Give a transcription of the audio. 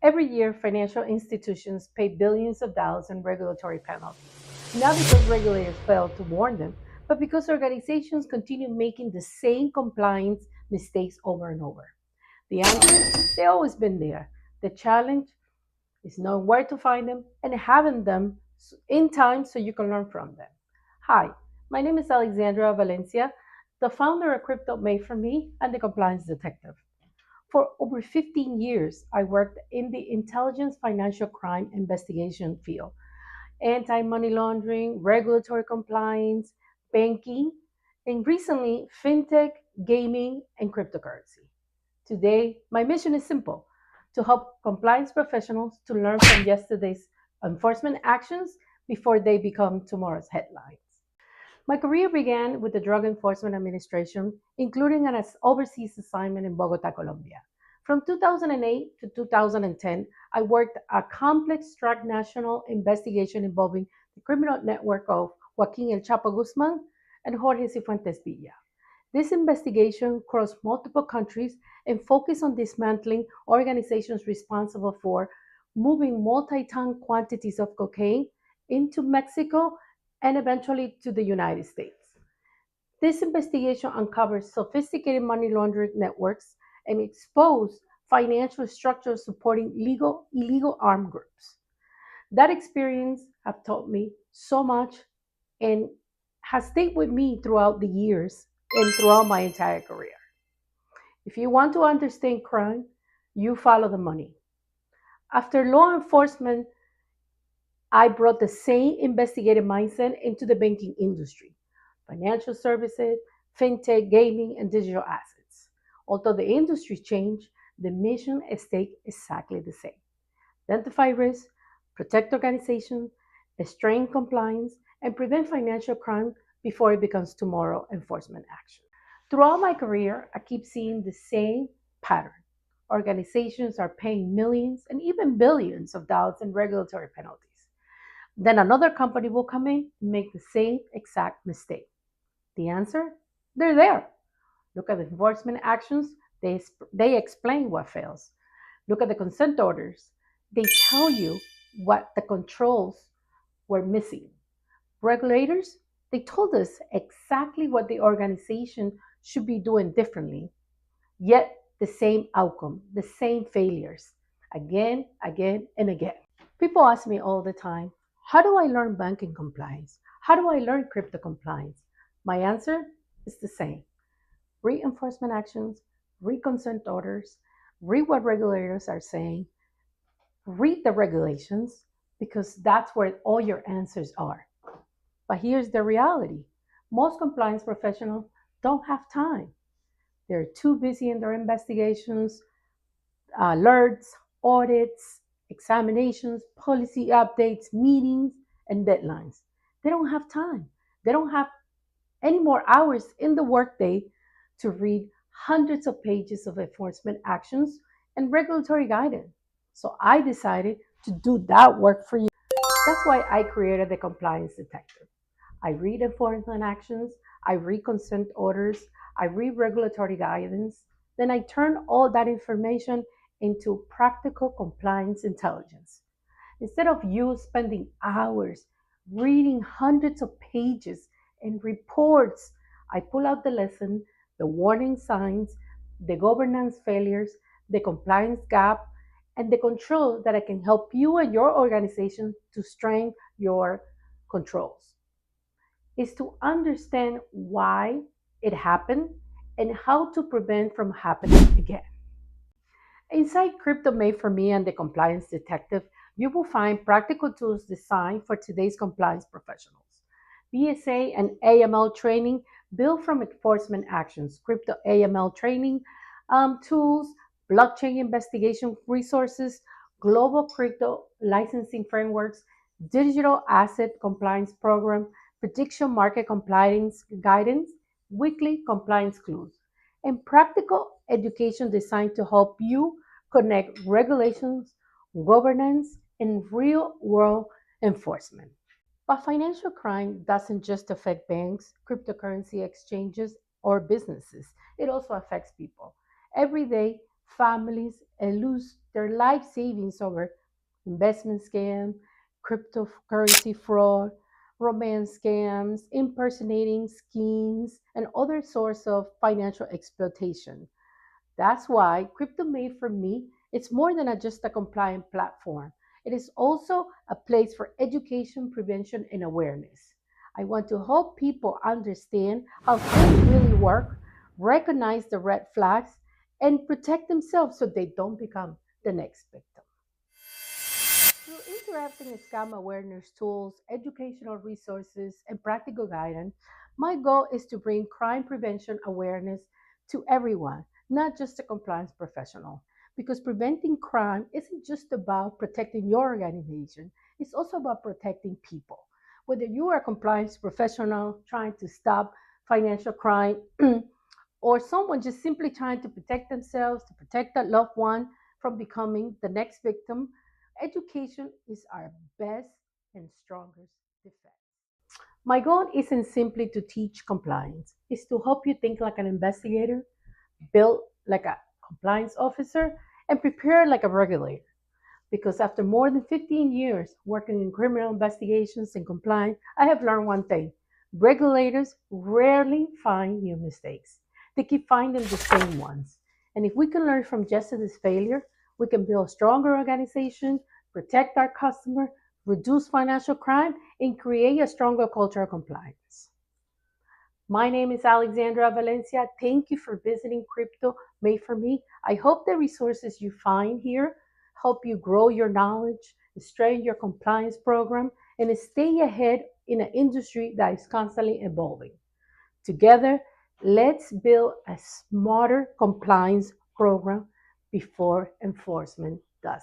Every year, financial institutions pay billions of dollars in regulatory penalties, not because regulators failed to warn them, but because organizations continue making the same compliance mistakes over and over. The answers, they've always been there. The challenge is knowing where to find them and having them in time so you can learn from them. Hi, my name is Alexandra Valencia, the founder of Crypto Made for Me and the Compliance Detective. For over 15 years, I worked in the intelligence financial crime investigation field, anti money laundering, regulatory compliance, banking, and recently, fintech, gaming, and cryptocurrency. Today, my mission is simple to help compliance professionals to learn from yesterday's enforcement actions before they become tomorrow's headlines. My career began with the Drug Enforcement Administration, including an overseas assignment in Bogota, Colombia. From 2008 to 2010, I worked a complex transnational investigation involving the criminal network of Joaquin El Chapo Guzman and Jorge Cifuentes Villa. This investigation crossed multiple countries and focused on dismantling organizations responsible for moving multi-ton quantities of cocaine into Mexico and eventually to the United States. This investigation uncovered sophisticated money laundering networks and exposed financial structures supporting illegal armed groups. That experience has taught me so much and has stayed with me throughout the years and throughout my entire career. If you want to understand crime, you follow the money. After law enforcement, I brought the same investigative mindset into the banking industry, financial services, fintech, gaming, and digital assets. Although the industry changed, the mission stayed exactly the same. Identify risks, protect organizations, strengthen compliance, and prevent financial crime before it becomes tomorrow enforcement action. Throughout my career, I keep seeing the same pattern. Organizations are paying millions and even billions of dollars in regulatory penalties. Then another company will come in and make the same exact mistake. The answer? They're there. Look at the enforcement actions, they explain what fails. Look at the consent orders, they tell you what the controls were missing. Regulators, they told us exactly what the organization should be doing differently, yet the same outcome, the same failures, again, and again. People ask me all the time, how do I learn banking compliance? How do I learn crypto compliance? My answer is the same. Read enforcement actions, read consent orders, read what regulators are saying, read the regulations, because that's where all your answers are. But here's the reality most compliance professionals don't have time. They're too busy in their investigations, alerts, audits, examinations, policy updates, meetings, and deadlines. They don't have time. They don't have any more hours in the workday to read hundreds of pages of enforcement actions and regulatory guidance. So I decided to do that work for you. That's why I created the Compliance Detective. I read enforcement actions, I read consent orders, I read regulatory guidance, then I turn all that information into practical compliance intelligence. Instead of you spending hours reading hundreds of pages and reports, I pull out the lesson, the warning signs, the governance failures, the compliance gap, and the control that I can help you and your organization to strengthen your controls. Is to understand why it happened and how to prevent from happening again. Inside Crypto Made for Me and the Compliance Detective, you will find practical tools designed for today's compliance professionals. BSA and AML training built from enforcement actions, crypto AML training tools, blockchain investigation resources, global crypto licensing frameworks, digital asset compliance program, prediction market compliance guidance, weekly compliance clues, and practical education designed to help you connect regulations, governance, and real world enforcement. But financial crime doesn't just affect banks, cryptocurrency exchanges, or businesses, it also affects people. Every day, families lose their life savings over investment scam, cryptocurrency fraud, romance scams, impersonating schemes, and other sorts of financial exploitation. That's why Crypto Made for Me, it's more than just a compliant platform. It is also a place for education, prevention, and awareness. I want to help people understand how things really work, recognize the red flags, and protect themselves so they don't become the next victim. Through interacting scam awareness tools, educational resources, and practical guidance, my goal is to bring crime prevention awareness to everyone, not just the compliance professional. Because preventing crime isn't just about protecting your organization, it's also about protecting people. Whether you are a compliance professional trying to stop financial crime, or someone just simply trying to protect themselves, to protect that loved one from becoming the next victim, education is our best and strongest defense. My goal isn't simply to teach compliance, it's to help you think like an investigator, build like a compliance officer, and prepare like a regulator. Because after more than 15 years working in criminal investigations and compliance, I have learned one thing: regulators rarely find new mistakes. They keep finding the same ones. And if we can learn from yesterday's failure, we can build a stronger organization, protect our customer, reduce financial crime, and create a stronger culture of compliance. My name is Alexandra Valencia. Thank you for visiting Crypto Made for Me. I hope the resources you find here help you grow your knowledge, strengthen your compliance program, and stay ahead in an industry that is constantly evolving. Together, let's build a smarter compliance program before enforcement does.